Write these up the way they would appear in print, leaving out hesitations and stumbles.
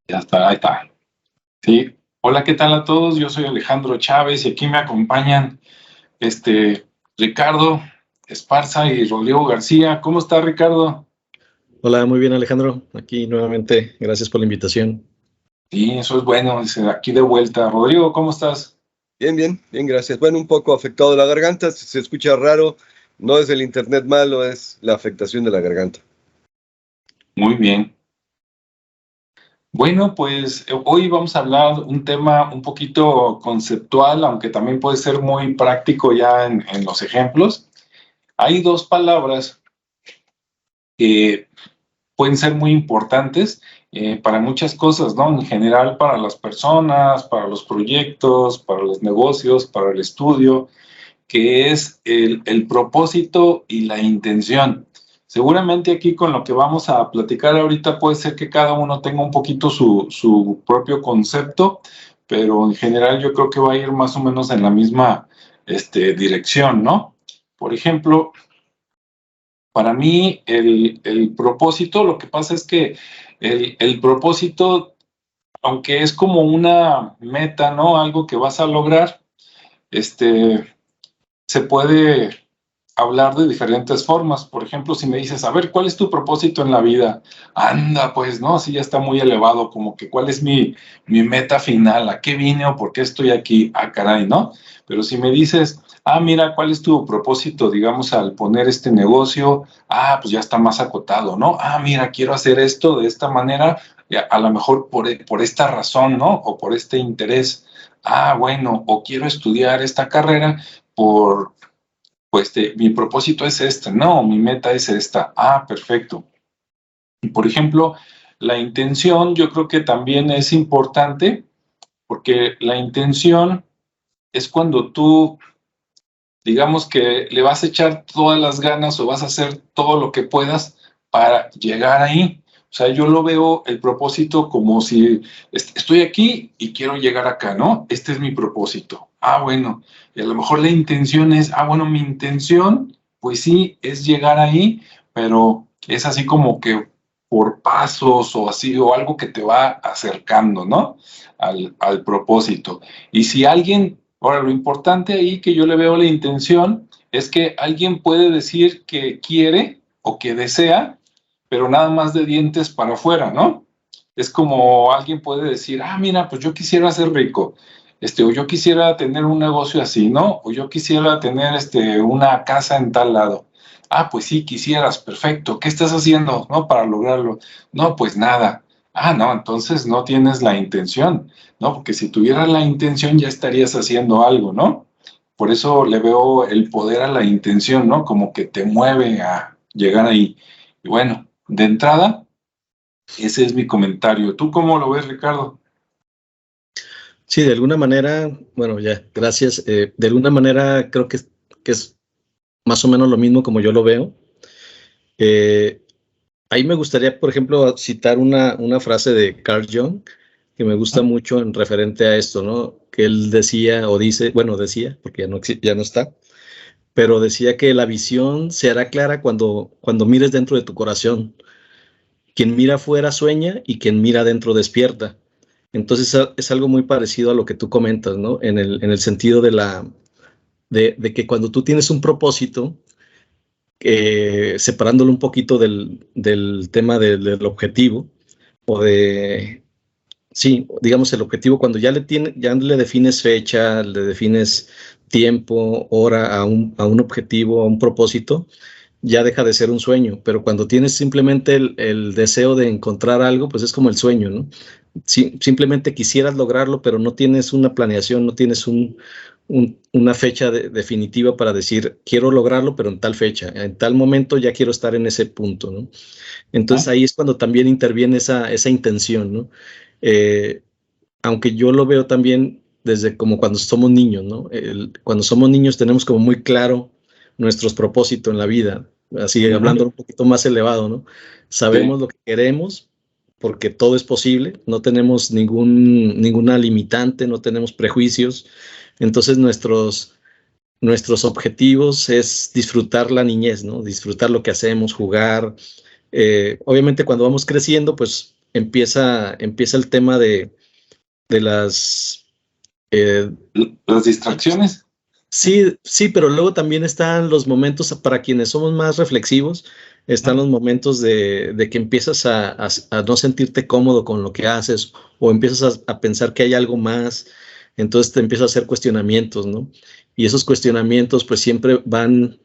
Ya está, ahí está. Sí. Hola, ¿qué tal a todos? Yo soy Alejandro Chávez y aquí me acompañan Ricardo Esparza y Rodrigo García. ¿Cómo está, Ricardo? Hola, muy bien Alejandro, aquí nuevamente, gracias por la invitación. Sí, eso es bueno, dice, aquí de vuelta. Rodrigo, ¿cómo estás? Bien, gracias. Bueno, un poco afectado de la garganta, si se escucha raro, no es el internet malo, es la afectación de la garganta. Muy bien. Bueno, pues hoy vamos a hablar un tema un poquito conceptual, aunque también puede ser muy práctico ya en los ejemplos. Hay dos palabras que pueden ser muy importantes para muchas cosas, ¿no? En general para las personas, para los proyectos, para los negocios, para el estudio, que es el propósito y la intención. Seguramente aquí con lo que vamos a platicar ahorita puede ser que cada uno tenga un poquito su propio concepto, pero en general yo creo que va a ir más o menos en la misma dirección, ¿no? Por ejemplo, para mí, el propósito, lo que pasa es que el propósito, aunque es como una meta, ¿no? Algo que vas a lograr, se puede hablar de diferentes formas. Por ejemplo, si me dices, a ver, ¿cuál es tu propósito en la vida? Anda, pues, ¿no? Así ya está muy elevado, como que ¿cuál es mi meta final? ¿A qué vine o por qué estoy aquí? Ah, caray, ¿no? Pero si me dices, mira, ¿cuál es tu propósito, digamos, al poner este negocio? Ah, pues ya está más acotado, ¿no? Mira, quiero hacer esto de esta manera, a lo mejor por esta razón, ¿no? O por este interés. Bueno, o quiero estudiar esta carrera por pues mi propósito es este, no, mi meta es esta. Perfecto. Y por ejemplo, la intención yo creo que también es importante porque la intención es cuando tú, digamos que le vas a echar todas las ganas o vas a hacer todo lo que puedas para llegar ahí. O sea, yo lo veo el propósito como si estoy aquí y quiero llegar acá, ¿no? Este es mi propósito. Bueno, y a lo mejor la intención es, bueno, mi intención, pues sí, es llegar ahí, pero es así como que por pasos o así, o algo que te va acercando, ¿no? Al propósito. Y si alguien, ahora lo importante ahí que yo le veo la intención es que alguien puede decir que quiere o que desea, pero nada más de dientes para afuera, ¿no? Es como alguien puede decir, mira, pues yo quisiera ser rico, o yo quisiera tener un negocio así, ¿no? O yo quisiera tener una casa en tal lado. Pues sí, quisieras, perfecto. ¿Qué estás haciendo, no, para lograrlo? No, pues nada. No, entonces no tienes la intención, ¿no? Porque si tuvieras la intención ya estarías haciendo algo, ¿no? Por eso le veo el poder a la intención, ¿no? Como que te mueve a llegar ahí. Y bueno, de entrada, ese es mi comentario. ¿Tú cómo lo ves, Ricardo? Sí, de alguna manera, bueno, ya, gracias. De alguna manera creo que es más o menos lo mismo como yo lo veo. Ahí me gustaría, por ejemplo, citar una frase de Carl Jung que me gusta mucho en referente a esto, ¿no? Que él decía o dice, bueno, decía, porque ya no está, pero decía que la visión se hará clara cuando mires dentro de tu corazón. Quien mira afuera sueña y quien mira adentro despierta. Entonces es algo muy parecido a lo que tú comentas, ¿no? En el sentido de que cuando tú tienes un propósito, separándolo un poquito del tema del objetivo, o sí, digamos el objetivo, cuando ya le defines fecha, le defines tiempo, hora a un objetivo, a un propósito, ya deja de ser un sueño, pero cuando tienes simplemente el deseo de encontrar algo, pues es como el sueño, ¿no? Simplemente quisieras lograrlo, pero no tienes una planeación, no tienes una fecha definitiva para decir, quiero lograrlo, pero en tal fecha, en tal momento ya quiero estar en ese punto, ¿no? Entonces ahí es cuando también interviene esa intención, ¿no? Eh, Aunque yo lo veo también desde como cuando somos niños, ¿no? Cuando somos niños tenemos como muy claro nuestros propósitos en la vida, así hablando un poquito más elevado, ¿no? Sí. Sabemos lo que queremos porque todo es posible, no tenemos ninguna limitante, no tenemos prejuicios, entonces nuestros objetivos es disfrutar la niñez, ¿no? Disfrutar lo que hacemos, jugar. Obviamente cuando vamos creciendo, pues empieza el tema de las... las distracciones. Sí, sí, pero luego también están los momentos, para quienes somos más reflexivos, están los momentos de que empiezas a no sentirte cómodo con lo que haces, o empiezas a pensar que hay algo más, entonces te empiezas a hacer cuestionamientos, ¿no? Y esos cuestionamientos pues siempre van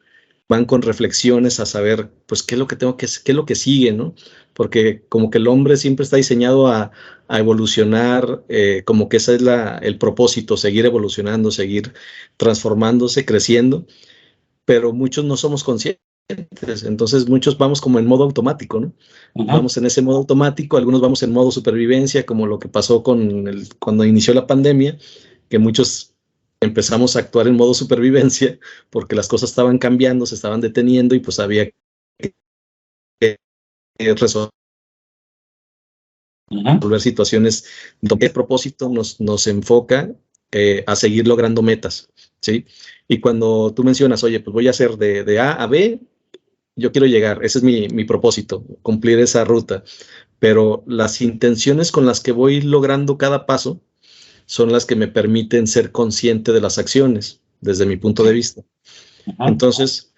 con reflexiones a saber, pues, qué es lo que qué es lo que sigue, ¿no? Porque como que el hombre siempre está diseñado a evolucionar, como que ese es el propósito, seguir evolucionando, seguir transformándose, creciendo, pero muchos no somos conscientes, entonces muchos vamos como en modo automático, ¿no? Vamos en ese modo automático, algunos vamos en modo supervivencia, como lo que pasó cuando inició la pandemia, que muchos empezamos a actuar en modo supervivencia porque las cosas estaban cambiando, se estaban deteniendo y pues había que resolver situaciones donde el propósito nos enfoca a seguir logrando metas, ¿sí? Y cuando tú mencionas, oye, pues voy a hacer de A a B, yo quiero llegar, ese es mi propósito, cumplir esa ruta, pero las intenciones con las que voy logrando cada paso son las que me permiten ser consciente de las acciones, desde mi punto de vista. Entonces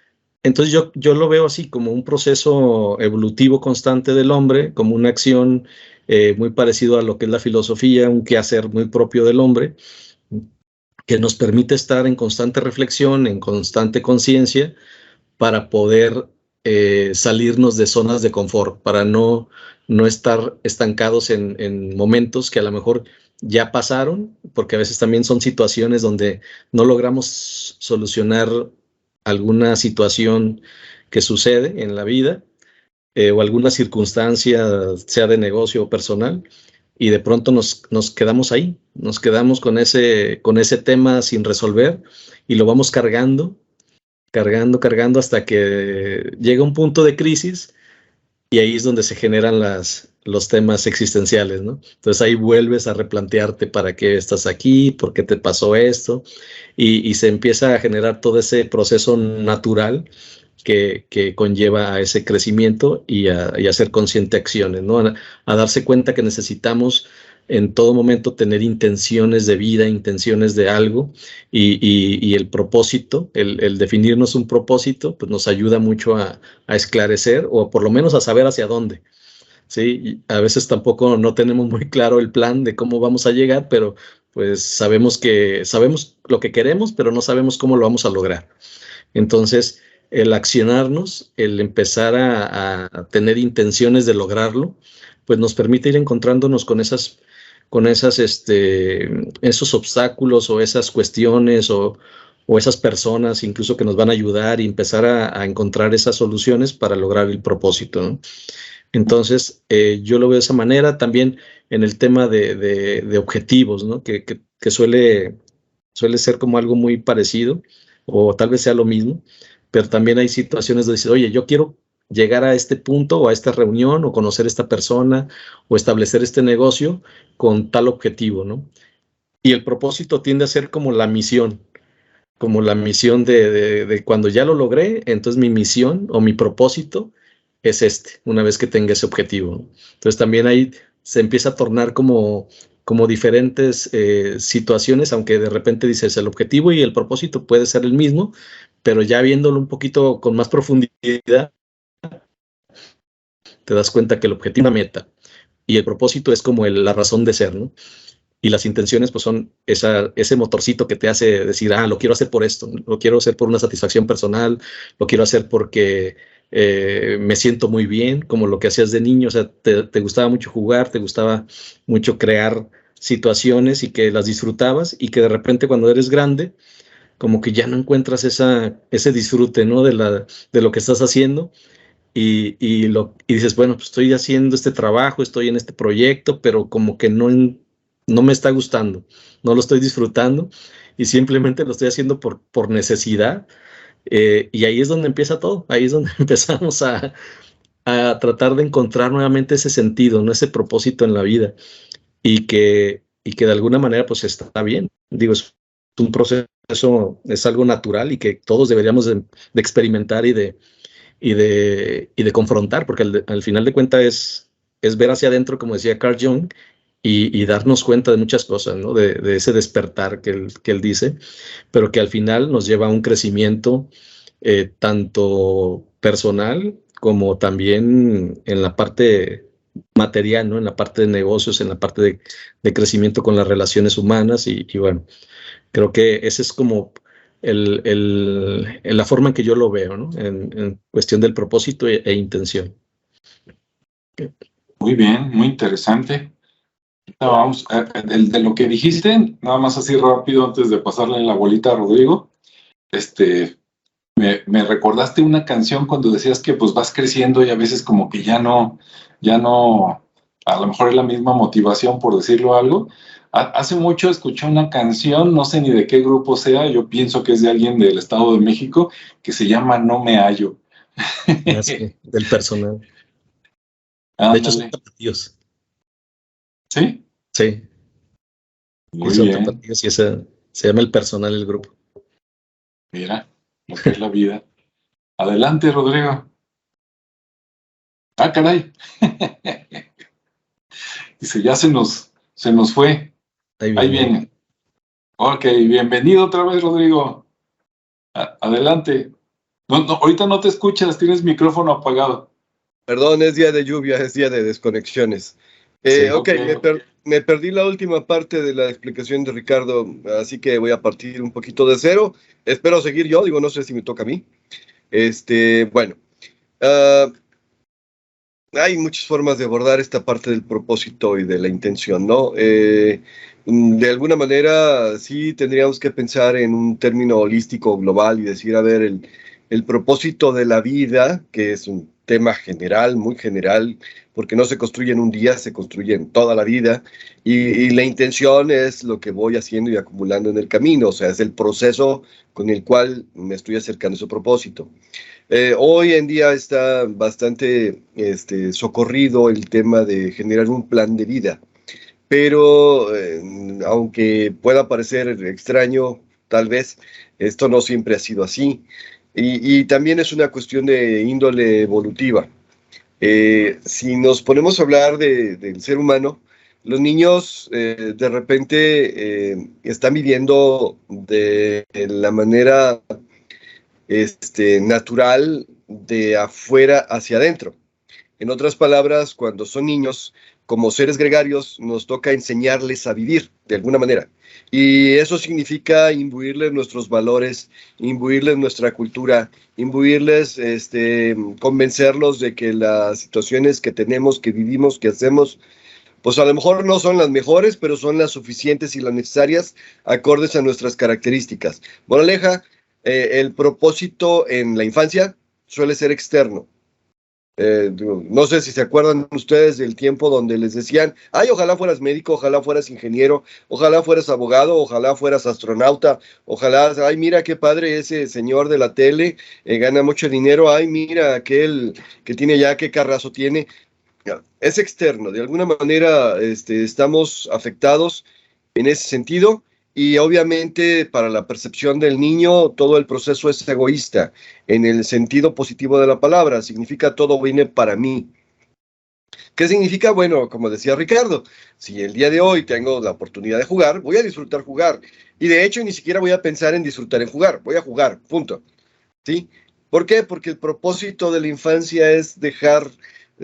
yo lo veo así, como un proceso evolutivo constante del hombre, como una acción muy parecido a lo que es la filosofía, un quehacer muy propio del hombre, que nos permite estar en constante reflexión, en constante conciencia, para poder salirnos de zonas de confort, para no estar estancados en momentos que a lo mejor ya pasaron, porque a veces también son situaciones donde no logramos solucionar alguna situación que sucede en la vida, o alguna circunstancia, sea de negocio o personal, y de pronto nos quedamos ahí, nos quedamos con ese tema sin resolver y lo vamos cargando hasta que llega un punto de crisis, y ahí es donde se generan los temas existenciales, ¿no? Entonces ahí vuelves a replantearte para qué estás aquí, por qué te pasó esto, y se empieza a generar todo ese proceso natural que conlleva a ese crecimiento y a hacer consciente acciones, ¿no? A darse cuenta que necesitamos en todo momento tener intenciones de vida, intenciones de algo, y el propósito, el definirnos un propósito, pues nos ayuda mucho a esclarecer, o por lo menos a saber hacia dónde, ¿sí? Y a veces tampoco no tenemos muy claro el plan de cómo vamos a llegar, pero pues sabemos lo que queremos, pero no sabemos cómo lo vamos a lograr. Entonces, el accionarnos, el empezar a tener intenciones de lograrlo, pues nos permite ir encontrándonos con esos obstáculos, o esas cuestiones, o esas personas incluso que nos van a ayudar, y empezar a encontrar esas soluciones para lograr el propósito, ¿no? Entonces, yo lo veo de esa manera. También en el tema de objetivos, ¿no? Que suele ser como algo muy parecido, o tal vez sea lo mismo, pero también hay situaciones donde dices, oye, yo quiero llegar a este punto, o a esta reunión, o conocer a esta persona, o establecer este negocio con tal objetivo, ¿no? Y el propósito tiende a ser como la misión de cuando ya lo logré, entonces mi misión o mi propósito es una vez que tenga ese objetivo, ¿no? Entonces también ahí se empieza a tornar como diferentes situaciones, aunque de repente dices el objetivo y el propósito puede ser el mismo, pero ya viéndolo un poquito con más profundidad, te das cuenta que el objetivo es una meta, y el propósito es como la razón de ser, ¿no? Y las intenciones pues son ese motorcito que te hace decir, lo quiero hacer por esto, lo quiero hacer por una satisfacción personal, lo quiero hacer porque me siento muy bien, como lo que hacías de niño, o sea, te gustaba mucho jugar, te gustaba mucho crear situaciones y que las disfrutabas, y que de repente cuando eres grande, como que ya no encuentras ese disfrute, ¿no? De lo que estás haciendo, y dices, bueno, pues estoy haciendo este trabajo, estoy en este proyecto, pero como que no me está gustando, no lo estoy disfrutando, y simplemente lo estoy haciendo por necesidad. Y ahí es donde empieza todo, ahí es donde empezamos a tratar de encontrar nuevamente ese sentido, ¿no? Ese propósito en la vida, y que de alguna manera pues está bien. Digo, es un proceso, es algo natural, y que todos deberíamos de experimentar y de confrontar, porque al final de cuentas es ver hacia adentro, como decía Carl Jung, y darnos cuenta de muchas cosas, ¿no? De ese despertar que él dice, pero que al final nos lleva a un crecimiento tanto personal como también en la parte material, ¿no? En la parte de negocios, en la parte de crecimiento con las relaciones humanas y bueno, creo que ese es como la forma en que yo lo veo, ¿no? En cuestión del propósito e intención. Muy bien, muy interesante. Vamos, de lo que dijiste, nada más así rápido antes de pasarle la bolita a Rodrigo, me recordaste una canción cuando decías que pues vas creciendo y a veces como que ya no, a lo mejor es la misma motivación por decirlo algo. Hace mucho escuché una canción, no sé ni de qué grupo sea, yo pienso que es de alguien del Estado de México, que se llama No Me Hallo. Sí, del personal. De hecho, son Ándale, tapatíos. ¿sí? Sí, y Muy son bien, tapatíos y ese se llama El Personal el grupo. mira lo que es la vida. Adelante, Rodrigo. Ah, caray. Dice, ya se nos fue. Ahí Ahí viene. viene. Ok, bienvenido otra vez, Rodrigo. Adelante. No, no, ahorita no te escuchas, tienes micrófono apagado. Perdón, es día de lluvia, es día de desconexiones. Sí. Ok, Ok, me perdí la última parte de la explicación de Ricardo, así que voy a partir un poquito de cero. Espero seguir yo, digo, no sé si me toca a mí. Bueno, ah, hay muchas formas de abordar esta parte del propósito y de la intención, ¿no? De alguna manera, sí tendríamos que pensar en un término holístico global y decir, a ver, el propósito de la vida, que es un tema general, muy general, porque no se construye en un día, se construye en toda la vida, y la intención es lo que voy haciendo y acumulando en el camino, o sea, es el proceso con el cual me estoy acercando a ese propósito. Hoy en día está bastante socorrido el tema de generar un plan de vida, pero aunque pueda parecer extraño, tal vez esto no siempre ha sido así. Y también es una cuestión de índole evolutiva. Si nos ponemos a hablar del ser humano, los niños de repente están viviendo de la manera natural de afuera hacia adentro. En otras palabras, cuando son niños, como seres gregarios, nos toca enseñarles a vivir de alguna manera. Y eso significa imbuirles nuestros valores, imbuirles nuestra cultura, imbuirles, convencerlos de que las situaciones que tenemos, que vivimos, que hacemos, pues a lo mejor no son las mejores, pero son las suficientes y las necesarias, acordes a nuestras características. Moraleja, el propósito en la infancia suele ser externo. No sé si se acuerdan ustedes del tiempo donde les decían, ay, ojalá fueras médico, ojalá fueras ingeniero, ojalá fueras abogado, ojalá fueras astronauta, ojalá, ay, mira qué padre ese señor de la tele, gana mucho dinero, ay, mira aquel que tiene ya, qué carrazo tiene. Es externo, de alguna manera estamos afectados en ese sentido y obviamente para la percepción del niño todo el proceso es egoísta en el sentido positivo de la palabra, significa todo viene para mí. ¿Qué significa? Bueno, como decía Ricardo, si el día de hoy tengo la oportunidad de jugar, voy a disfrutar jugar y de hecho ni siquiera voy a pensar en disfrutar en jugar, voy a jugar, punto. ¿Sí? ¿Por qué? Porque el propósito de la infancia es dejar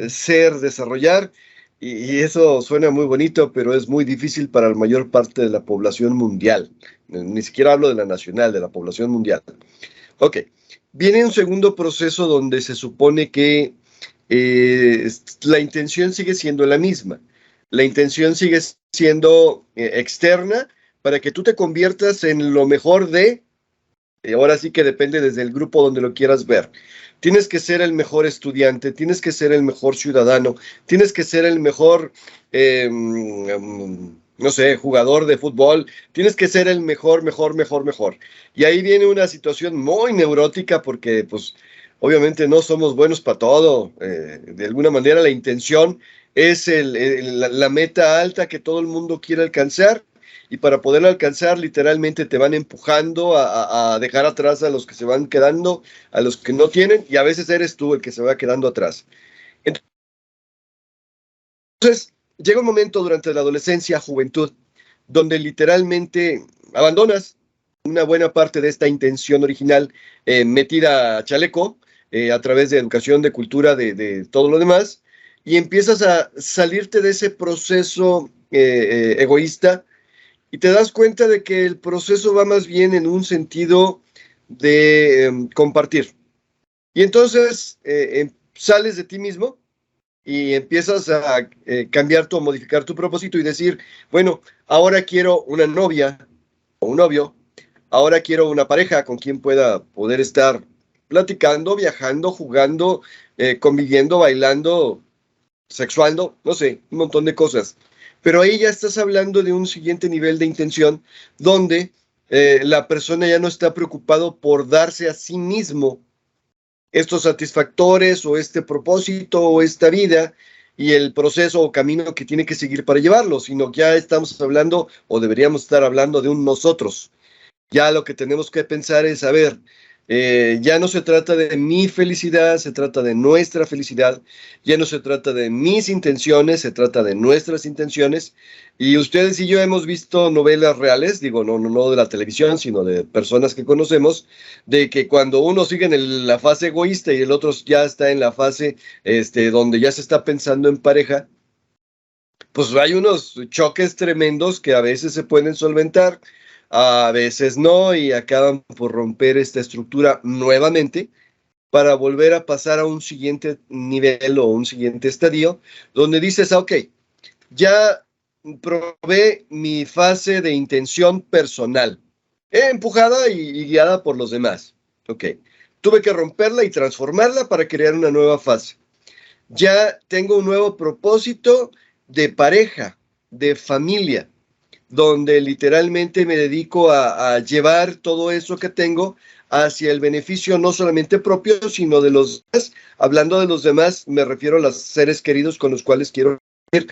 ser, desarrollar, y eso suena muy bonito, pero es muy difícil para la mayor parte de la población mundial. Ni siquiera hablo de la nacional, de la población mundial. Ok, viene un segundo proceso donde se supone que la intención sigue siendo la misma. La intención sigue siendo externa para que tú te conviertas en lo mejor de ahora sí que depende desde el grupo donde lo quieras ver. Tienes que ser el mejor estudiante, tienes que ser el mejor ciudadano, tienes que ser el mejor, no sé, jugador de fútbol, tienes que ser el mejor, mejor, mejor, mejor. Y ahí viene una situación muy neurótica porque, pues, obviamente no somos buenos para todo. De alguna manera la intención es la meta alta que todo el mundo quiere alcanzar y para poder alcanzar literalmente te van empujando a dejar atrás a los que se van quedando, a los que no tienen y a veces eres tú el que se va quedando atrás. Entonces, llega un momento durante la adolescencia, juventud, donde literalmente abandonas una buena parte de esta intención original metida a chaleco a través de educación, de cultura, de todo lo demás, y empiezas a salirte de ese proceso egoísta y te das cuenta de que el proceso va más bien en un sentido de compartir. Y entonces sales de ti mismo y empiezas a cambiar o modificar tu propósito y decir, bueno, ahora quiero una novia o un novio, ahora quiero una pareja con quien pueda poder estar platicando, viajando, jugando, conviviendo, bailando, sexuando, no sé, un montón de cosas. Pero ahí ya estás hablando de un siguiente nivel de intención donde la persona ya no está preocupado por darse a sí mismo estos satisfactores o este propósito o esta vida y el proceso o camino que tiene que seguir para llevarlo, sino que ya estamos hablando o deberíamos estar hablando de un nosotros. Ya lo que tenemos que pensar es, a ver, ya no se trata de mi felicidad, se trata de nuestra felicidad, ya no se trata de mis intenciones, se trata de nuestras intenciones. Y ustedes y yo hemos visto novelas reales, digo, no de la televisión, sino de personas que conocemos, de que cuando uno sigue en la fase egoísta y el otro ya está en la fase donde ya se está pensando en pareja, pues hay unos choques tremendos que a veces se pueden solventar, a veces no, y acaban por romper esta estructura nuevamente para volver a pasar a un siguiente nivel o un siguiente estadio, donde dices, ok, ya probé mi fase de intención personal, empujada y guiada por los demás. Ok, tuve que romperla y transformarla para crear una nueva fase. Ya tengo un nuevo propósito de pareja, de familia, donde literalmente me dedico a llevar todo eso que tengo hacia el beneficio no solamente propio, sino de los demás. Hablando de los demás, me refiero a los seres queridos con los cuales quiero vivir,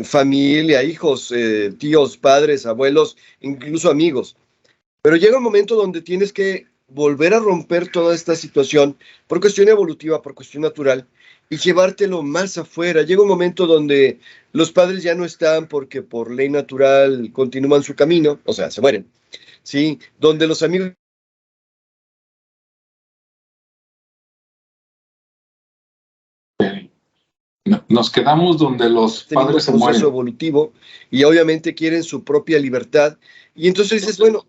familia, hijos, tíos, padres, abuelos, incluso amigos. Pero llega un momento donde tienes que volver a romper toda esta situación por cuestión evolutiva, por cuestión natural, y llevártelo más afuera. Llega un momento donde los padres ya no están porque por ley natural continúan su camino, o sea, se mueren, ¿sí? Donde los amigos Nos quedamos donde los este mismo padres se proceso mueren. evolutivo y obviamente quieren su propia libertad. Y entonces dices, bueno,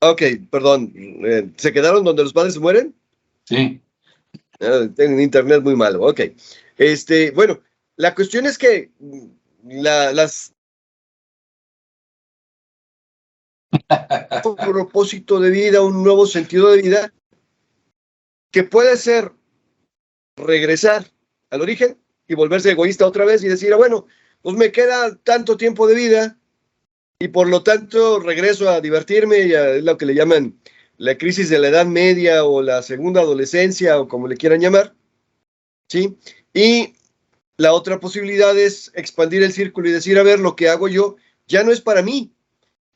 ok, perdón, ¿se quedaron donde los padres se mueren? Sí. Tengo internet muy malo, ok. Bueno, la cuestión es que las un propósito de vida, un nuevo sentido de vida, que puede ser regresar al origen y volverse egoísta otra vez y decir, bueno, pues me queda tanto tiempo de vida y por lo tanto regreso a divertirme, y es lo que le llaman la crisis de la edad media o la segunda adolescencia o como le quieran llamar, ¿sí? Y la otra posibilidad es expandir el círculo y decir, a ver, lo que hago yo ya no es para mí,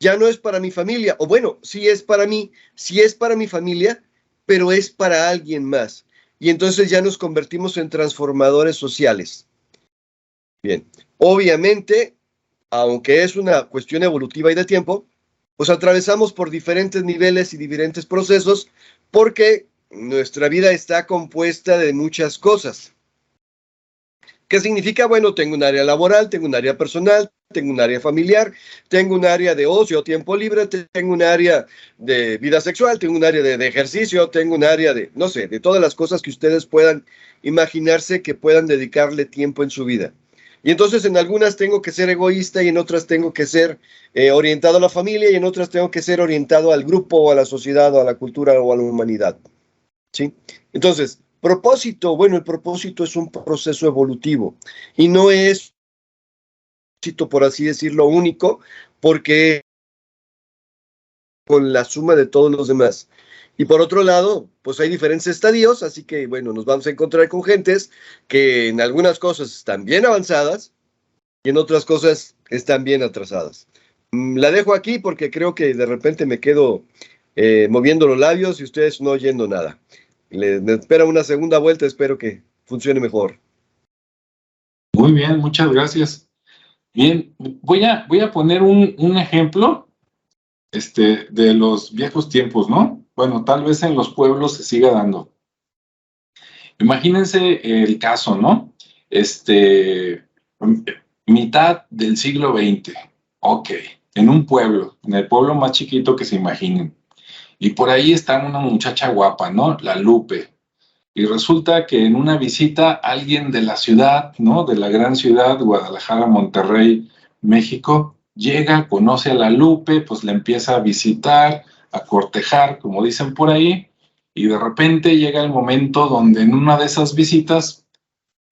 ya no es para mi familia, o bueno, sí es para mí, sí es para mi familia, pero es para alguien más. Y entonces ya nos convertimos en transformadores sociales. Bien, obviamente, aunque es una cuestión evolutiva y de tiempo, pues atravesamos por diferentes niveles y diferentes procesos porque nuestra vida está compuesta de muchas cosas. ¿Qué significa? Bueno, tengo un área laboral, tengo un área personal, tengo un área familiar, tengo un área de ocio, tiempo libre, tengo un área de vida sexual, tengo un área de ejercicio, tengo un área de, no sé, de todas las cosas que ustedes puedan imaginarse que puedan dedicarle tiempo en su vida. Y entonces en algunas tengo que ser egoísta y en otras tengo que ser orientado a la familia y en otras tengo que ser orientado al grupo o a la sociedad o a la cultura o a la humanidad. ¿Sí? Entonces, propósito, bueno, el propósito es un proceso evolutivo y no es, por así decirlo, único, porque con la suma de todos los demás. Y por otro lado, pues hay diferentes estadios, así que bueno, nos vamos a encontrar con gentes que en algunas cosas están bien avanzadas y en otras cosas están bien atrasadas. La dejo aquí porque creo que de repente me quedo moviendo los labios y ustedes no oyendo nada. Me espera una segunda vuelta, espero que funcione mejor. Muy bien, muchas gracias. Bien, voy a poner un ejemplo de los viejos tiempos, ¿no? Bueno, tal vez en los pueblos se siga dando. Imagínense el caso, ¿no? Este, mitad del siglo XX. Ok, en un pueblo, en el pueblo más chiquito que se imaginen. Y por ahí está una muchacha guapa, ¿no? La Lupe. Y resulta que en una visita alguien de la ciudad, ¿no? De la gran ciudad, Guadalajara, Monterrey, México, llega, conoce a la Lupe, pues la empieza a visitar, a cortejar, como dicen por ahí, y de repente llega el momento donde en una de esas visitas,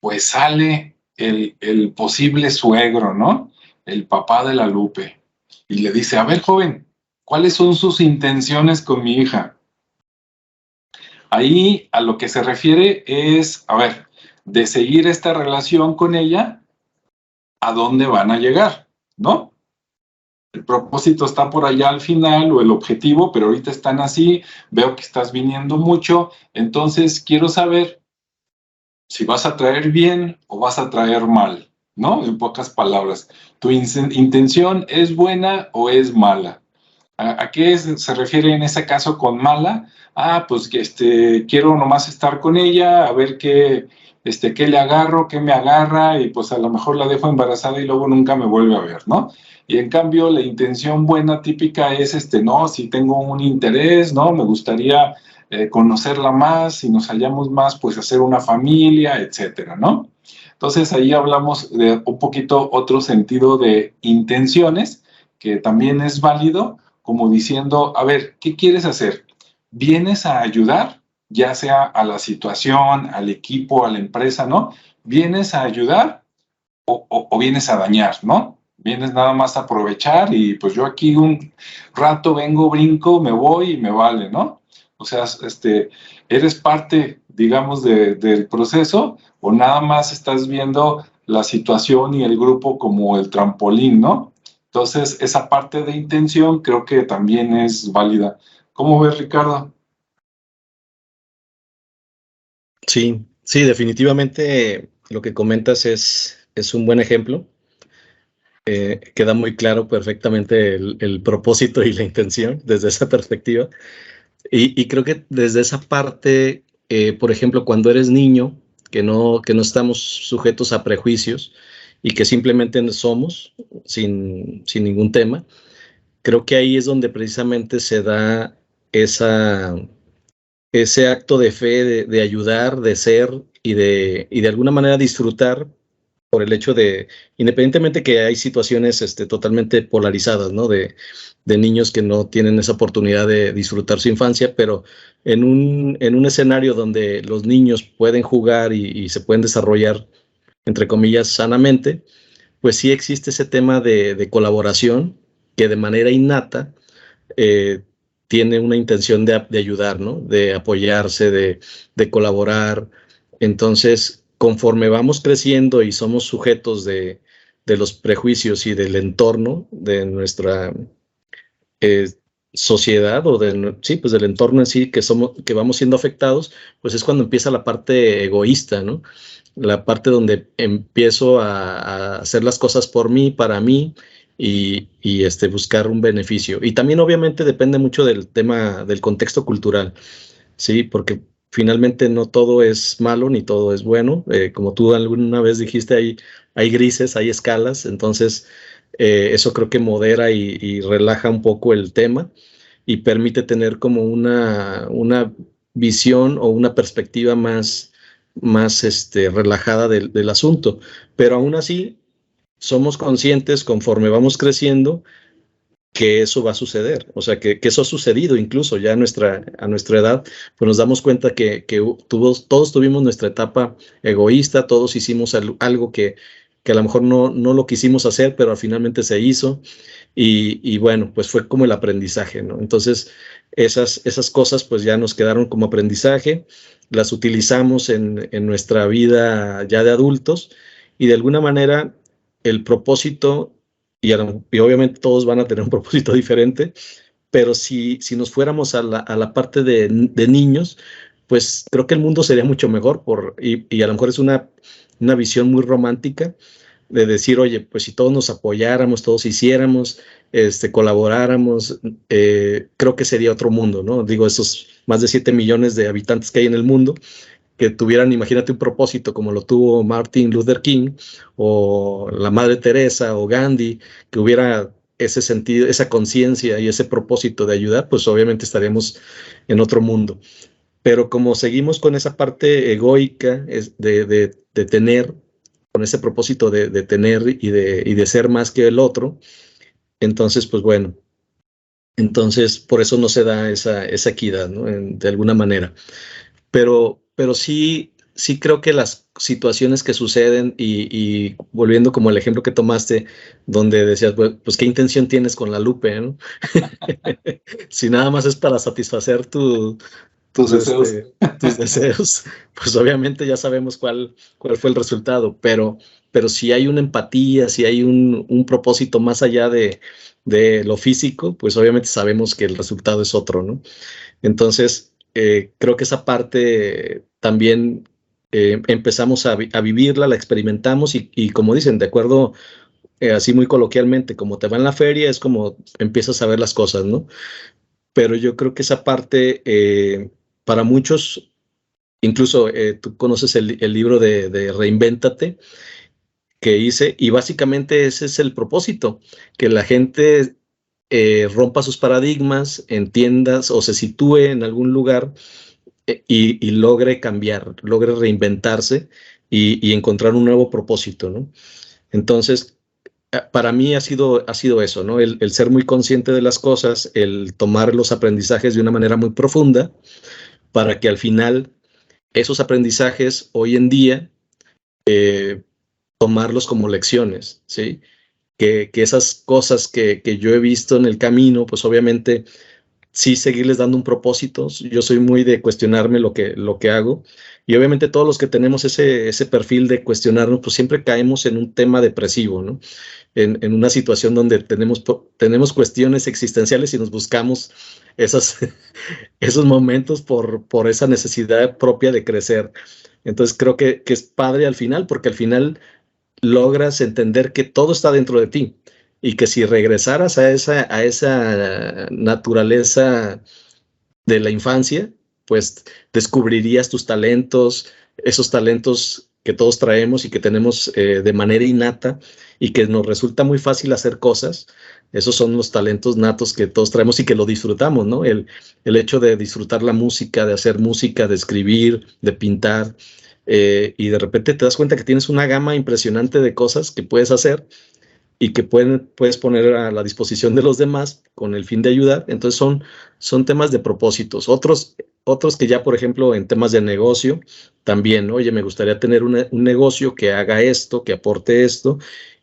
pues sale el posible suegro, ¿no? El papá de la Lupe. Y le dice, a ver, joven, ¿cuáles son sus intenciones con mi hija? Ahí a lo que se refiere es, a ver, de seguir esta relación con ella, ¿a dónde van a llegar? ¿No? El propósito está por allá al final o el objetivo, pero ahorita están así, veo que estás viniendo mucho, entonces quiero saber si vas a traer bien o vas a traer mal, ¿no? En pocas palabras, ¿tu intención es buena o es mala? ¿A qué se refiere en ese caso con mala? Ah, pues que quiero nomás estar con ella, a ver qué le agarro, qué me agarra, y pues a lo mejor la dejo embarazada y luego nunca me vuelve a ver, ¿no? Y en cambio, la intención buena típica es, no, si tengo un interés, ¿no? Me gustaría conocerla más, si nos hallamos más, pues hacer una familia, etcétera, ¿no? Entonces ahí hablamos de un poquito otro sentido de intenciones, que también es válido, como diciendo, a ver, ¿qué quieres hacer? ¿Vienes a ayudar? Ya sea a la situación, al equipo, a la empresa, ¿no? ¿Vienes a ayudar o vienes a dañar, ¿no? Vienes nada más a aprovechar y pues yo aquí un rato vengo, brinco, me voy y me vale, ¿no? O sea, ¿eres parte, digamos, del proceso o nada más estás viendo la situación y el grupo como el trampolín, ¿no? Entonces, esa parte de intención creo que también es válida. ¿Cómo ves, Ricardo? Sí, sí, definitivamente lo que comentas es un buen ejemplo. Queda muy claro perfectamente el propósito y la intención desde esa perspectiva. Y creo que desde esa parte, por ejemplo, cuando eres niño, que no estamos sujetos a prejuicios y que simplemente somos sin ningún tema, creo que ahí es donde precisamente se da esa, ese acto de fe, de ayudar, de ser y de alguna manera disfrutar por el hecho de, independientemente que hay situaciones totalmente polarizadas, ¿no? De niños que no tienen esa oportunidad de disfrutar su infancia, pero en un escenario donde los niños pueden jugar y se pueden desarrollar, entre comillas, sanamente, pues sí existe ese tema de colaboración que de manera innata eh, tiene una intención de ayudar, ¿no? De apoyarse, de colaborar. Entonces, conforme vamos creciendo y somos sujetos de los prejuicios y del entorno de nuestra eh, sociedad o sí, pues del entorno en sí que vamos siendo afectados, pues es cuando empieza la parte egoísta, ¿no? La parte donde empiezo a hacer las cosas por mí, para mí, y buscar un beneficio. Y también obviamente depende mucho del tema, del contexto cultural, ¿sí? Porque finalmente no todo es malo ni todo es bueno. Como tú alguna vez dijiste, hay grises, hay escalas, entonces eso creo que modera y relaja un poco el tema y permite tener como una visión o una perspectiva más relajada del asunto. Pero aún así, somos conscientes conforme vamos creciendo que eso va a suceder, o sea, que eso ha sucedido incluso ya a nuestra edad, pues nos damos cuenta que todos tuvimos nuestra etapa egoísta, todos hicimos algo que a lo mejor no lo quisimos hacer, pero finalmente se hizo, y bueno, pues fue como el aprendizaje, ¿no? Entonces, esas cosas pues ya nos quedaron como aprendizaje, las utilizamos en nuestra vida ya de adultos, y de alguna manera el propósito y obviamente todos van a tener un propósito diferente, pero si nos fuéramos a la parte de niños, pues creo que el mundo sería mucho mejor y a lo mejor es una visión muy romántica de decir, oye, pues si todos nos apoyáramos, todos hiciéramos, colaboráramos, creo que sería otro mundo, ¿no? Digo, esos más de 7 millones de habitantes que hay en el mundo, que tuvieran, imagínate, un propósito como lo tuvo Martin Luther King o la Madre Teresa o Gandhi, que hubiera ese sentido, esa conciencia y ese propósito de ayudar, pues obviamente estaríamos en otro mundo. Pero como seguimos con esa parte egoica de tener, con ese propósito de tener y de ser más que el otro, entonces, pues bueno, entonces por eso no se da esa equidad, ¿no? De alguna manera. Pero sí, sí creo que las situaciones que suceden y volviendo como el ejemplo que tomaste, donde decías, pues qué intención tienes con la Lupe, ¿no? Si nada más es para satisfacer Tus deseos. tus deseos, pues obviamente ya sabemos cuál fue el resultado, pero si hay una empatía, si hay un propósito más allá de lo físico, pues obviamente sabemos que el resultado es otro, ¿no? Entonces, creo que esa parte también empezamos a vivirla, la experimentamos y como dicen, de acuerdo, así muy coloquialmente, como te va en la feria, es como empiezas a ver las cosas, ¿no? Pero yo creo que esa parte, para muchos, incluso tú conoces el libro de Reinvéntate que hice, y básicamente ese es el propósito, que la gente rompa sus paradigmas, entiendas o se sitúe en algún lugar y logre cambiar, logre reinventarse y encontrar un nuevo propósito, ¿no? Entonces, para mí ha sido eso, ¿no? El ser muy consciente de las cosas, el tomar los aprendizajes de una manera muy profunda para que al final esos aprendizajes hoy en día tomarlos como lecciones, ¿sí? Que esas cosas que yo he visto en el camino, pues obviamente sí seguirles dando un propósito. Yo soy muy de cuestionarme lo que hago y obviamente todos los que tenemos ese perfil de cuestionarnos, pues siempre caemos en un tema depresivo, ¿no? En una situación donde tenemos cuestiones existenciales y nos buscamos esos momentos por esa necesidad propia de crecer. Entonces creo que es padre al final, porque al final logras entender que todo está dentro de ti y que si regresaras a esa naturaleza de la infancia, pues descubrirías tus talentos, esos talentos que todos traemos y que tenemos de manera innata y que nos resulta muy fácil hacer cosas. Esos son los talentos natos que todos traemos y que lo disfrutamos, ¿no? El hecho de disfrutar la música, de hacer música, de escribir, de pintar, y de repente te das cuenta que tienes una gama impresionante de cosas que puedes hacer y que puedes poner a la disposición de los demás con el fin de ayudar. Entonces son temas de propósitos. Otros que ya, por ejemplo, en temas de negocio, también, oye, me gustaría tener un negocio que haga esto, que aporte esto.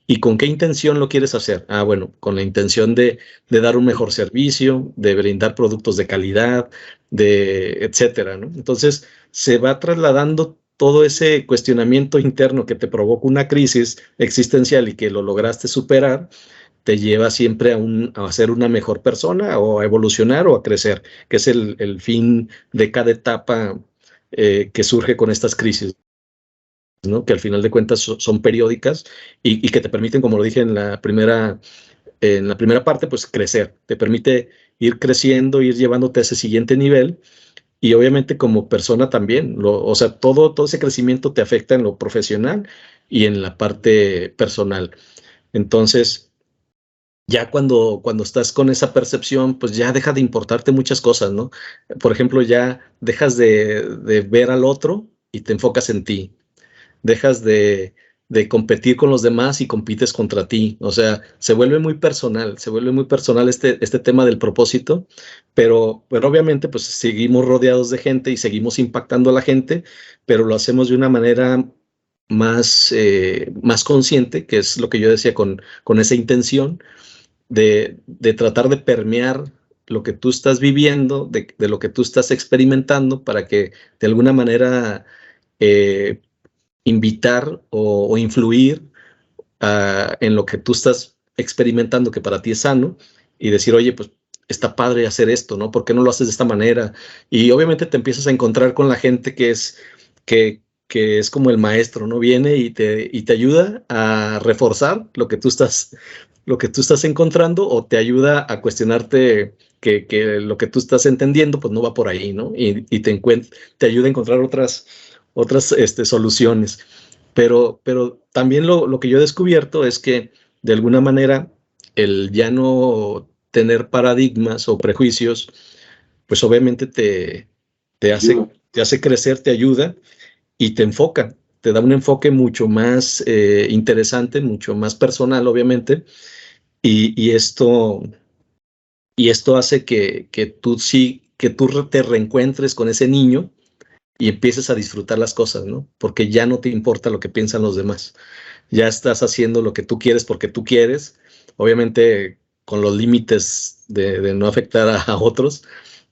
¿Y con qué intención lo quieres hacer? Ah, bueno, con la intención de dar un mejor servicio, de brindar productos de calidad, etcétera, ¿no? Entonces, se va trasladando todo ese cuestionamiento interno que te provoca una crisis existencial y que lo lograste superar, te lleva siempre a ser una mejor persona o a evolucionar o a crecer, que es el fin de cada etapa que surge con estas crisis, ¿no? Que al final de cuentas son periódicas y que te permiten, como lo dije en la primera parte, pues crecer, te permite ir creciendo, ir llevándote a ese siguiente nivel. Y obviamente como persona también, o sea, todo ese crecimiento te afecta en lo profesional y en la parte personal. Entonces, ya cuando estás con esa percepción, pues ya deja de importarte muchas cosas, ¿no? Por ejemplo, ya dejas de ver al otro y te enfocas en ti. Dejas de competir con los demás y compites contra ti. O sea, se vuelve muy personal este tema del propósito, pero obviamente pues seguimos rodeados de gente y seguimos impactando a la gente, pero lo hacemos de una manera más consciente, que es lo que yo decía con esa intención de tratar de permear lo que tú estás viviendo, de lo que tú estás experimentando, para que de alguna manera invitar o influir en lo que tú estás experimentando, que para ti es sano, y decir, oye, pues está padre hacer esto, ¿no? ¿Por qué no lo haces de esta manera? Y obviamente te empiezas a encontrar con la gente que que es como el maestro, ¿no? Viene y te ayuda a reforzar lo que tú estás encontrando, o te ayuda a cuestionarte que lo que tú estás entendiendo pues no va por ahí, ¿no? Y te ayuda a encontrar otras soluciones. Pero también lo que yo he descubierto es que de alguna manera el ya no tener paradigmas o prejuicios, pues obviamente te hace crecer, te ayuda y te enfoca, te da un enfoque mucho más interesante, mucho más personal, obviamente, y esto hace que tú te reencuentres con ese niño y empieces a disfrutar las cosas, ¿no? Porque ya no te importa lo que piensan los demás. Ya estás haciendo lo que tú quieres porque tú quieres, obviamente con los límites de no afectar a otros,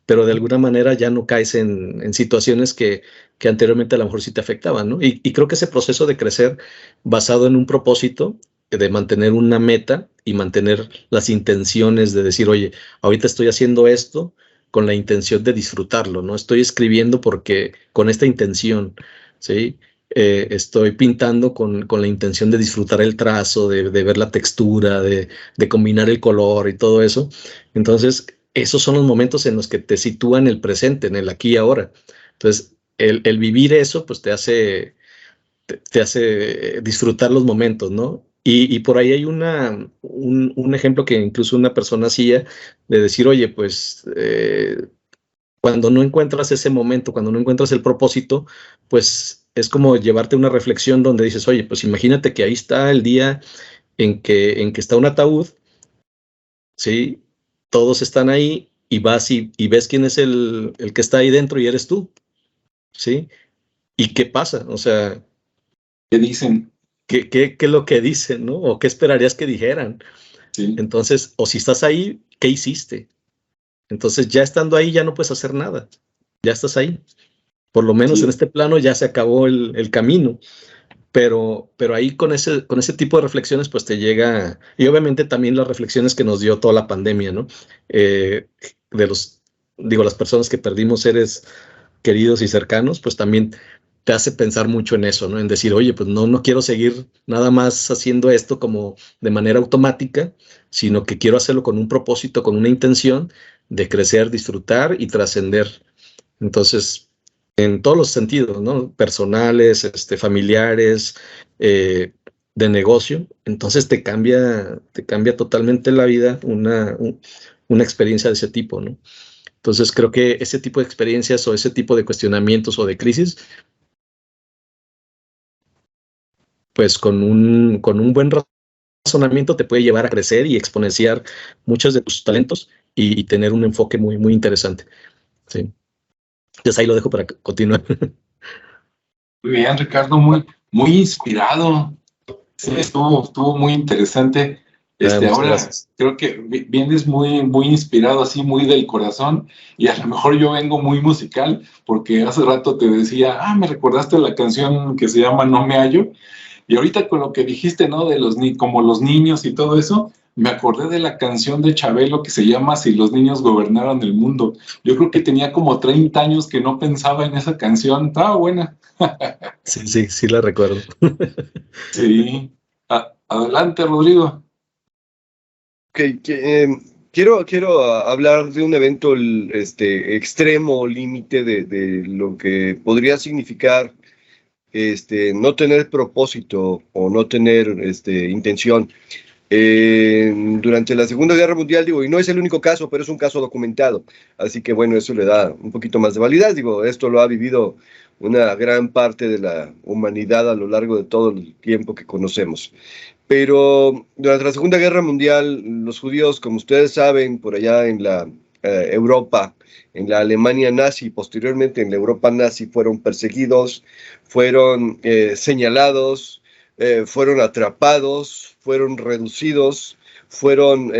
pero de alguna manera ya no caes en situaciones que anteriormente a lo mejor sí te afectaban, ¿no? Y creo que ese proceso de crecer basado en un propósito, de mantener una meta y mantener las intenciones de decir, oye, ahorita estoy haciendo esto con la intención de disfrutarlo, ¿no? Estoy escribiendo porque con esta intención, ¿sí? Estoy pintando con la intención de disfrutar el trazo, de ver la textura, de combinar el color y todo eso. Entonces, esos son los momentos en los que te sitúan en el presente, en el aquí y ahora. Entonces, el vivir eso, pues te hace disfrutar los momentos, ¿no? Y por ahí hay un ejemplo que incluso una persona hacía de decir, oye, pues cuando no encuentras ese momento, cuando no encuentras el propósito, pues es como llevarte una reflexión donde dices, oye, pues imagínate que ahí está el día en que está un ataúd, ¿sí? Todos están ahí y vas y ves quién es el que está ahí dentro y eres tú, ¿sí? ¿Y qué pasa? O sea, ¿Qué dicen? ¿qué es lo que dicen, ¿no? ¿O qué esperarías que dijeran? Sí, Entonces, o si estás ahí, ¿qué hiciste? Entonces, ya estando ahí, ya no puedes hacer nada. Ya estás ahí. Por lo menos en sí, este plano ya se acabó el camino. Pero ahí con ese tipo de reflexiones, pues te llega, y obviamente también las reflexiones que nos dio toda la pandemia, ¿no? Eh, de las personas que perdimos seres queridos y cercanos, pues también te hace pensar mucho en eso, ¿no? En decir, oye, pues no quiero seguir nada más haciendo esto como de manera automática, sino que quiero hacerlo con un propósito, con una intención de crecer, disfrutar y trascender. Entonces, en todos los sentidos, ¿no? Personales, familiares, eh, de negocio. Entonces te cambia totalmente la vida una experiencia de ese tipo, ¿no? Entonces creo que ese tipo de experiencias o ese tipo de cuestionamientos o de crisis, pues con un buen razonamiento te puede llevar a crecer y exponenciar muchos de tus talentos y tener un enfoque muy, muy interesante. Sí. Entonces ahí lo dejo para continuar. muy bien, Ricardo, muy inspirado. Sí, estuvo muy interesante. Muchas Ahora gracias. creo que vienes muy inspirado, así muy del corazón, y a lo mejor yo vengo muy musical, porque hace rato te decía, me recordaste la canción que se llama No me hallo, y ahorita con lo que dijiste, ¿no? De como los niños y todo eso, me acordé de la canción de Chabelo que se llama Si los niños gobernaran el mundo. Yo creo que tenía como 30 años que no pensaba en esa canción, estaba buena. Sí, sí, sí la recuerdo. Sí. Adelante, Rodrigo. Quiero hablar de un evento extremo, límite de lo que podría significar no tener propósito o no tener intención. Durante la Segunda Guerra Mundial, digo, y no es el único caso, pero es un caso documentado, así que bueno, eso le da un poquito más de validez, digo, esto lo ha vivido una gran parte de la humanidad a lo largo de todo el tiempo que conocemos. Pero durante la Segunda Guerra Mundial, los judíos, como ustedes saben, por allá en la Europa, en la Alemania nazi, posteriormente en la Europa nazi, fueron perseguidos, fueron señalados, fueron atrapados, fueron reducidos, fueron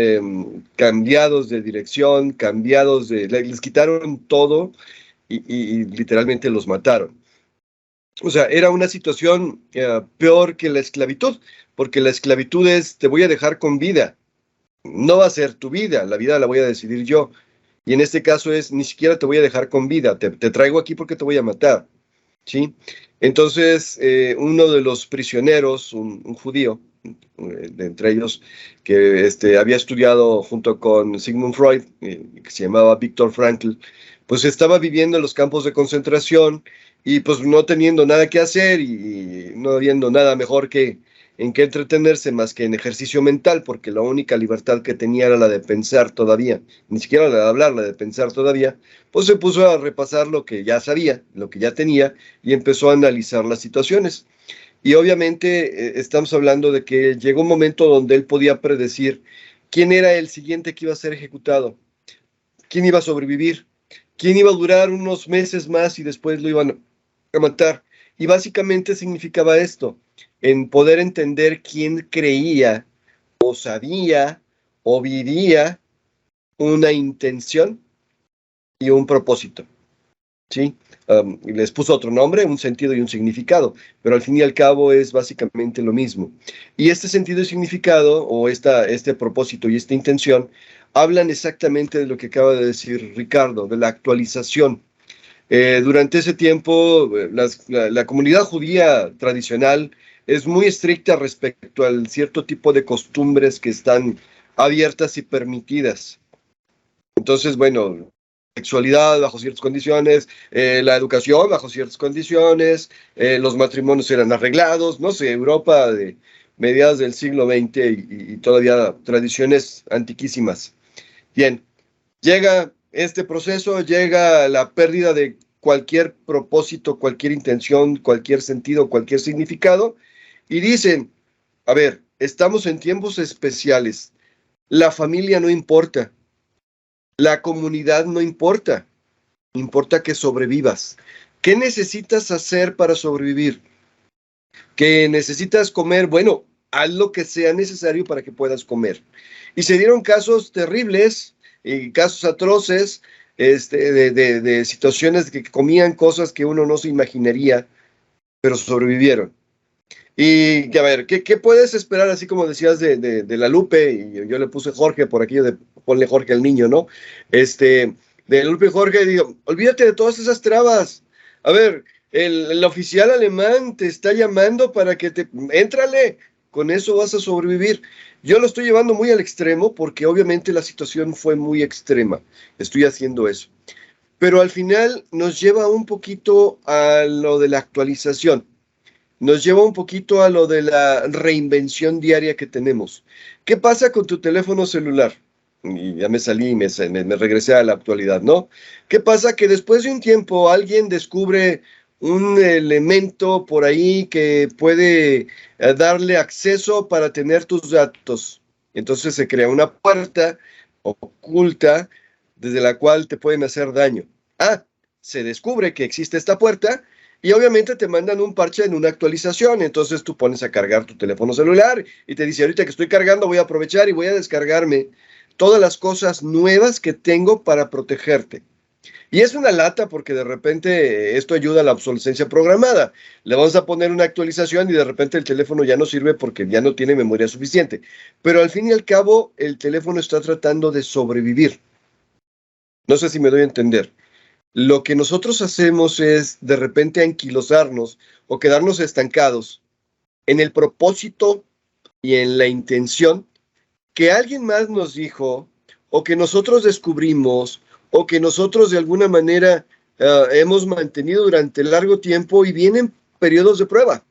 cambiados de dirección, les quitaron todo y literalmente los mataron. O sea, era una situación peor que la esclavitud, porque la esclavitud es, te voy a dejar con vida, no va a ser tu vida, la vida la voy a decidir yo. Y en este caso es, ni siquiera te voy a dejar con vida, te traigo aquí porque te voy a matar. ¿sí? Entonces, uno de los prisioneros, un judío, de entre ellos, que había estudiado junto con Sigmund Freud, que se llamaba Viktor Frankl, pues estaba viviendo en los campos de concentración y pues no teniendo nada que hacer y no habiendo nada mejor en que entretenerse más que en ejercicio mental, porque la única libertad que tenía era la de pensar todavía, ni siquiera la de hablar, la de pensar todavía, pues se puso a repasar lo que ya sabía, lo que ya tenía, y empezó a analizar las situaciones. Y obviamente estamos hablando de que llegó un momento donde él podía predecir quién era el siguiente que iba a ser ejecutado, quién iba a sobrevivir, quién iba a durar unos meses más y después lo iban a matar. Y básicamente significaba esto, en poder entender quién creía o sabía o vivía una intención y un propósito, ¿sí? Y les puso otro nombre, un sentido y un significado, pero al fin y al cabo es básicamente lo mismo. Y este sentido y significado, o este propósito y esta intención, hablan exactamente de lo que acaba de decir Ricardo, de la actualización. Durante ese tiempo, la comunidad judía tradicional es muy estricta respecto al cierto tipo de costumbres que están abiertas y permitidas. Entonces, bueno, sexualidad bajo ciertas condiciones, la educación bajo ciertas condiciones, los matrimonios eran arreglados, no sé, Europa de mediados del siglo XX y todavía tradiciones antiquísimas. Bien, llega este proceso, llega la pérdida de cualquier propósito, cualquier intención, cualquier sentido, cualquier significado, y dicen, a ver, estamos en tiempos especiales, la familia no importa, la comunidad no importa, importa que sobrevivas. ¿Qué necesitas hacer para sobrevivir? ¿Que necesitas comer? Bueno, haz lo que sea necesario para que puedas comer. Y se dieron casos terribles y casos atroces de situaciones de que comían cosas que uno no se imaginaría, pero sobrevivieron. Y a ver, ¿qué puedes esperar, así como decías de la Lupe? Y yo le puse Jorge por aquí, de ponle Jorge al niño, ¿no? De Lupe y Jorge, digo, olvídate de todas esas trabas. A ver, el oficial alemán te está llamando para que éntrale, con eso vas a sobrevivir. Yo lo estoy llevando muy al extremo porque obviamente la situación fue muy extrema. Estoy haciendo eso. Pero al final nos lleva un poquito a lo de la actualización, nos lleva un poquito a lo de la reinvención diaria que tenemos. ¿Qué pasa con tu teléfono celular? Y ya me salí y me regresé a la actualidad, ¿no? ¿Qué pasa? Que después de un tiempo alguien descubre un elemento por ahí que puede darle acceso para tener tus datos. Entonces se crea una puerta oculta desde la cual te pueden hacer daño. Ah, se descubre que existe esta puerta y obviamente te mandan un parche en una actualización, entonces tú pones a cargar tu teléfono celular y te dice, ahorita que estoy cargando voy a aprovechar y voy a descargarme todas las cosas nuevas que tengo para protegerte. Y es una lata porque de repente esto ayuda a la obsolescencia programada. Le vamos a poner una actualización y de repente el teléfono ya no sirve porque ya no tiene memoria suficiente. Pero al fin y al cabo el teléfono está tratando de sobrevivir. No sé si me doy a entender. Lo que nosotros hacemos es de repente anquilosarnos o quedarnos estancados en el propósito y en la intención que alguien más nos dijo o que nosotros descubrimos o que nosotros de alguna manera hemos mantenido durante largo tiempo y vienen periodos de prueba.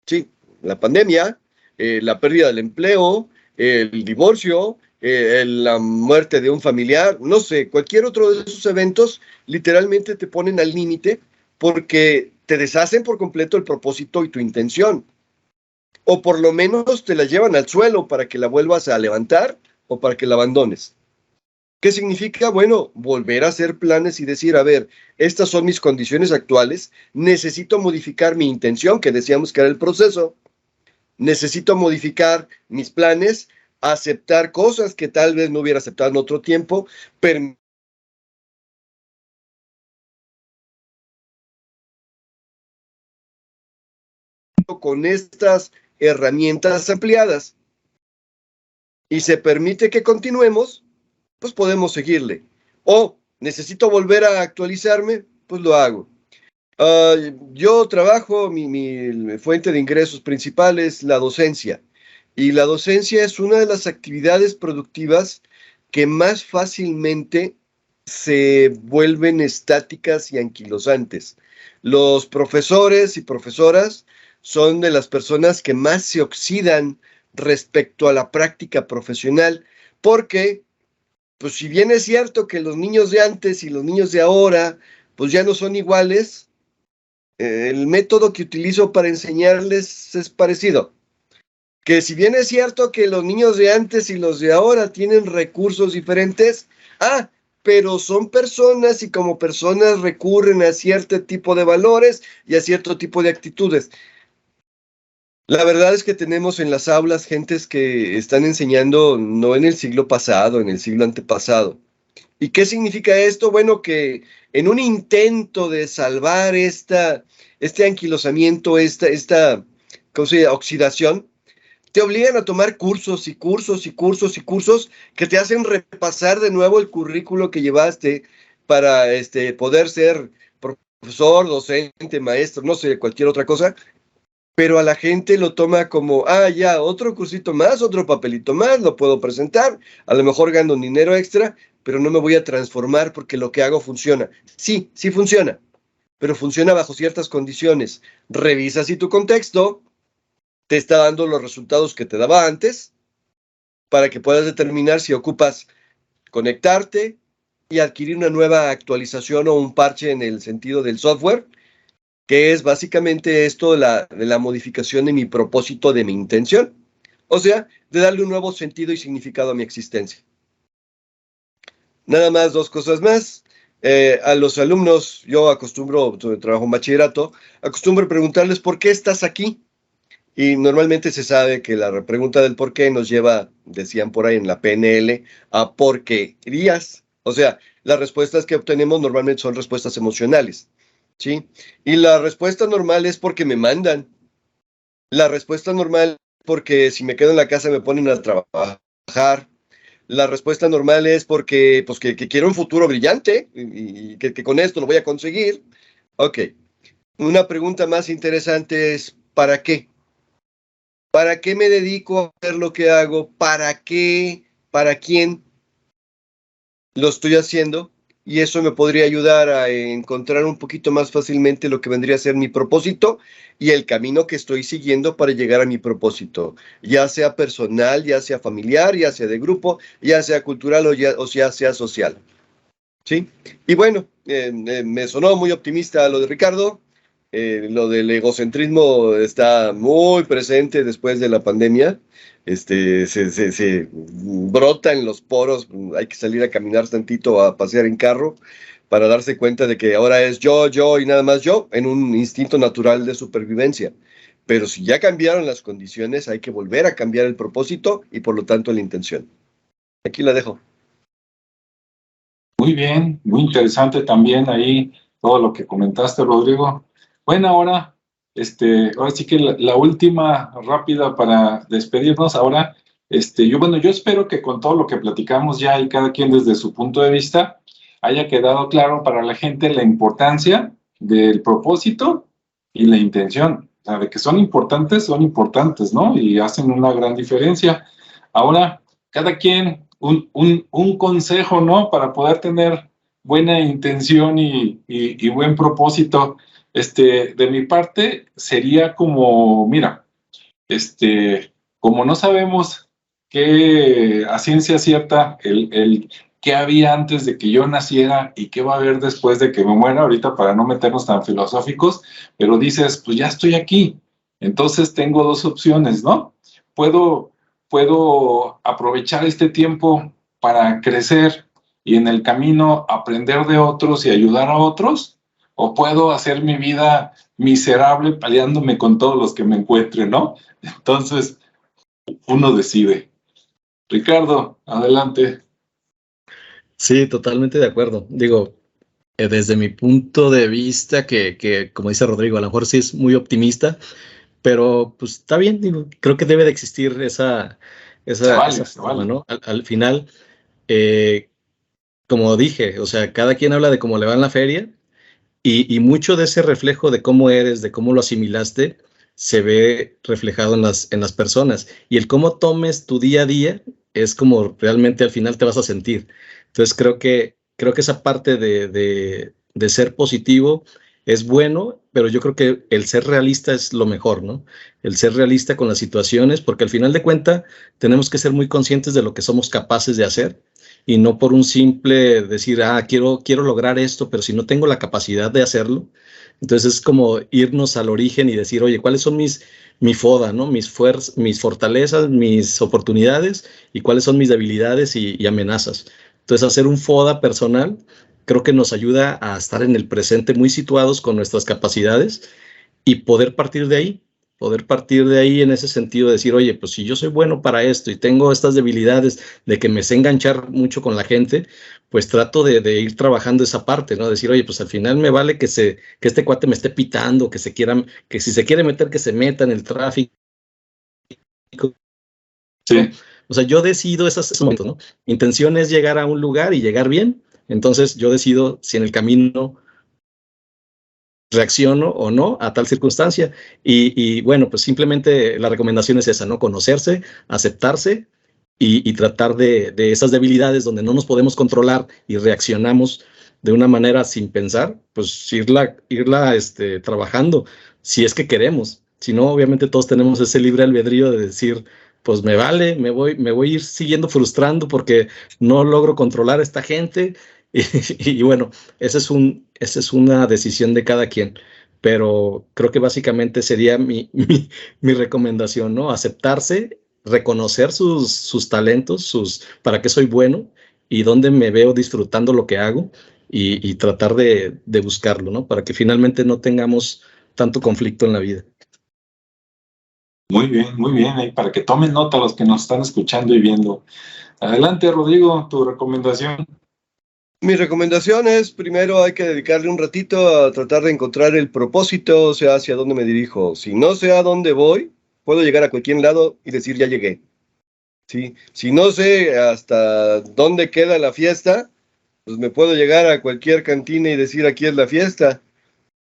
Sí, la pandemia, la pérdida del empleo, el divorcio, la muerte de un familiar, no sé, cualquier otro de esos eventos literalmente te ponen al límite porque te deshacen por completo el propósito y tu intención. O por lo menos te la llevan al suelo para que la vuelvas a levantar o para que la abandones. ¿Qué significa? Bueno, volver a hacer planes y decir, a ver, estas son mis condiciones actuales, necesito modificar mi intención, que decíamos que era el proceso, necesito modificar mis planes, aceptar cosas que tal vez no hubiera aceptado en otro tiempo, con estas herramientas ampliadas y se permite que continuemos, pues podemos seguirle. O necesito volver a actualizarme, pues lo hago. Yo trabajo, mi fuente de ingresos principal es la docencia. Y la docencia es una de las actividades productivas que más fácilmente se vuelven estáticas y anquilosantes. Los profesores y profesoras son de las personas que más se oxidan respecto a la práctica profesional, porque, pues si bien es cierto que los niños de antes y los niños de ahora, pues ya no son iguales, el método que utilizo para enseñarles es parecido. Que si bien es cierto que los niños de antes y los de ahora tienen recursos diferentes, pero son personas y como personas recurren a cierto tipo de valores y a cierto tipo de actitudes. La verdad es que tenemos en las aulas gentes que están enseñando no en el siglo pasado, en el siglo antepasado. ¿Y qué significa esto? Bueno, que en un intento de salvar este anquilosamiento, ¿cómo se llama? Oxidación, te obligan a tomar cursos y cursos y cursos y cursos que te hacen repasar de nuevo el currículo que llevaste para poder ser profesor, docente, maestro, no sé, cualquier otra cosa, pero a la gente lo toma como, ya, otro cursito más, otro papelito más, lo puedo presentar, a lo mejor gano un dinero extra, pero no me voy a transformar porque lo que hago funciona. Sí, sí funciona, pero funciona bajo ciertas condiciones. Revisa si tu contexto te está dando los resultados que te daba antes para que puedas determinar si ocupas conectarte y adquirir una nueva actualización o un parche en el sentido del software, que es básicamente esto de la modificación de mi propósito, de mi intención, o sea, de darle un nuevo sentido y significado a mi existencia. Nada más, dos cosas más. A los alumnos, yo acostumbro, trabajo en bachillerato, acostumbro preguntarles ¿por qué estás aquí? Y normalmente se sabe que la pregunta del por qué nos lleva, decían por ahí en la PNL, a porquerías. O sea, las respuestas que obtenemos normalmente son respuestas emocionales, ¿sí? Y la respuesta normal es porque me mandan. La respuesta normal es porque si me quedo en la casa me ponen a trabajar. La respuesta normal es porque pues, que quiero un futuro brillante y que con esto lo voy a conseguir. Ok. Una pregunta más interesante es, ¿para qué? ¿Para qué me dedico a hacer lo que hago? ¿Para qué? ¿Para quién lo estoy haciendo? Y eso me podría ayudar a encontrar un poquito más fácilmente lo que vendría a ser mi propósito y el camino que estoy siguiendo para llegar a mi propósito, ya sea personal, ya sea familiar, ya sea de grupo, ya sea cultural o ya sea social. ¿Sí? Y bueno, me sonó muy optimista lo de Ricardo. Lo del egocentrismo está muy presente después de la pandemia. Se brota en los poros. Hay que salir a caminar tantito, a pasear en carro, para darse cuenta de que ahora es yo y nada más yo, en un instinto natural de supervivencia. Pero si ya cambiaron las condiciones, hay que volver a cambiar el propósito y por lo tanto la intención. Aquí la dejo. Muy bien, muy interesante también ahí todo lo que comentaste, Rodrigo. Bueno, ahora sí que la última rápida para despedirnos. Ahora, yo espero que con todo lo que platicamos ya y cada quien desde su punto de vista haya quedado claro para la gente la importancia del propósito y la intención. O sea, de que son importantes, ¿no? Y hacen una gran diferencia. Ahora, cada quien un consejo, ¿no? Para poder tener buena intención y buen propósito. De mi parte sería como, mira, como no sabemos qué a ciencia cierta qué había antes de que yo naciera y qué va a haber después de que me muera, ahorita para no meternos tan filosóficos, pero dices, pues ya estoy aquí, entonces tengo dos opciones, ¿no? Puedo aprovechar este tiempo para crecer y en el camino aprender de otros y ayudar a otros, o puedo hacer mi vida miserable peleándome con todos los que me encuentre, ¿no? Entonces, uno decide. Ricardo, adelante. Sí, totalmente de acuerdo. Digo, desde mi punto de vista, que como dice Rodrigo, a lo mejor sí es muy optimista, pero pues está bien, digo, creo que debe de existir esa forma, ¿no? Al final, como dije, o sea, cada quien habla de cómo le va en la feria Y mucho de ese reflejo de cómo eres, de cómo lo asimilaste, se ve reflejado en las personas. Y el cómo tomes tu día a día es como realmente al final te vas a sentir. Entonces creo que esa parte de ser positivo es bueno, pero yo creo que el ser realista es lo mejor, ¿no? El ser realista con las situaciones, porque al final de cuentas tenemos que ser muy conscientes de lo que somos capaces de hacer y no por un simple decir, quiero lograr esto, pero si no tengo la capacidad de hacerlo, entonces es como irnos al origen y decir, oye, ¿cuáles son mi FODA, ¿no? Mis fortalezas, mis oportunidades y cuáles son mis debilidades y amenazas. Entonces hacer un FODA personal creo que nos ayuda a estar en el presente muy situados con nuestras capacidades y poder partir de ahí en ese sentido, de decir, oye, pues si yo soy bueno para esto y tengo estas debilidades de que me sé enganchar mucho con la gente, pues trato de ir trabajando esa parte, ¿no? Decir, oye, pues al final me vale que este cuate me esté pitando, que si se quiere meter, que se meta en el tráfico. Sí. O sea, yo decido esos momentos, ¿no? Mi intención es llegar a un lugar y llegar bien, entonces yo decido si en el camino reacciono o no a tal circunstancia. Y bueno, pues simplemente la recomendación es esa, ¿no? Conocerse, aceptarse y tratar de esas debilidades donde no nos podemos controlar y reaccionamos de una manera sin pensar, pues irla trabajando, si es que queremos. Si no, obviamente todos tenemos ese libre albedrío de decir, pues me vale, me voy a ir siguiendo frustrando porque no logro controlar a esta gente. Y bueno, esa es una decisión de cada quien, pero creo que básicamente sería mi recomendación, ¿no? Aceptarse, reconocer sus talentos, para qué soy bueno y dónde me veo disfrutando lo que hago y tratar de buscarlo, ¿no? Para que finalmente no tengamos tanto conflicto en la vida. Muy bien, muy bien. Y para que tomen nota los que nos están escuchando y viendo. Adelante, Rodrigo, tu recomendación. Mi recomendación es, primero hay que dedicarle un ratito a tratar de encontrar el propósito, o sea, hacia dónde me dirijo. Si no sé a dónde voy, puedo llegar a cualquier lado y decir ya llegué. ¿Sí? Si no sé hasta dónde queda la fiesta, pues me puedo llegar a cualquier cantina y decir aquí es la fiesta.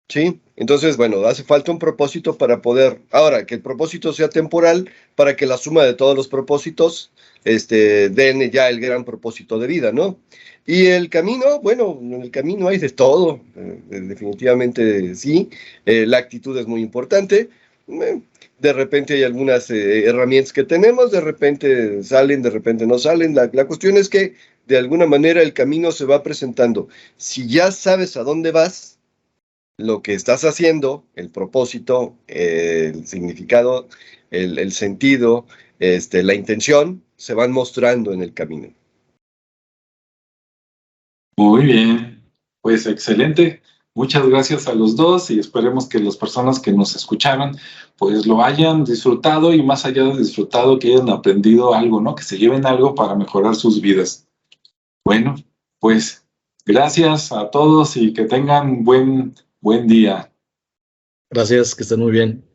¿Sí? Entonces, bueno, hace falta un propósito para poder, ahora, que el propósito sea temporal para que la suma de todos los propósitos den ya el gran propósito de vida, ¿no? Y el camino, bueno, en el camino hay de todo, definitivamente sí. La actitud es muy importante. De repente hay algunas herramientas que tenemos, de repente salen, de repente no salen. La cuestión es que de alguna manera el camino se va presentando. Si ya sabes a dónde vas, lo que estás haciendo, el propósito, el significado, el sentido, la intención, se van mostrando en el camino. Muy bien, pues excelente. Muchas gracias a los dos y esperemos que las personas que nos escucharon pues lo hayan disfrutado y más allá de disfrutado que hayan aprendido algo, ¿no? Que se lleven algo para mejorar sus vidas. Bueno, pues gracias a todos y que tengan buen día. Gracias, que estén muy bien.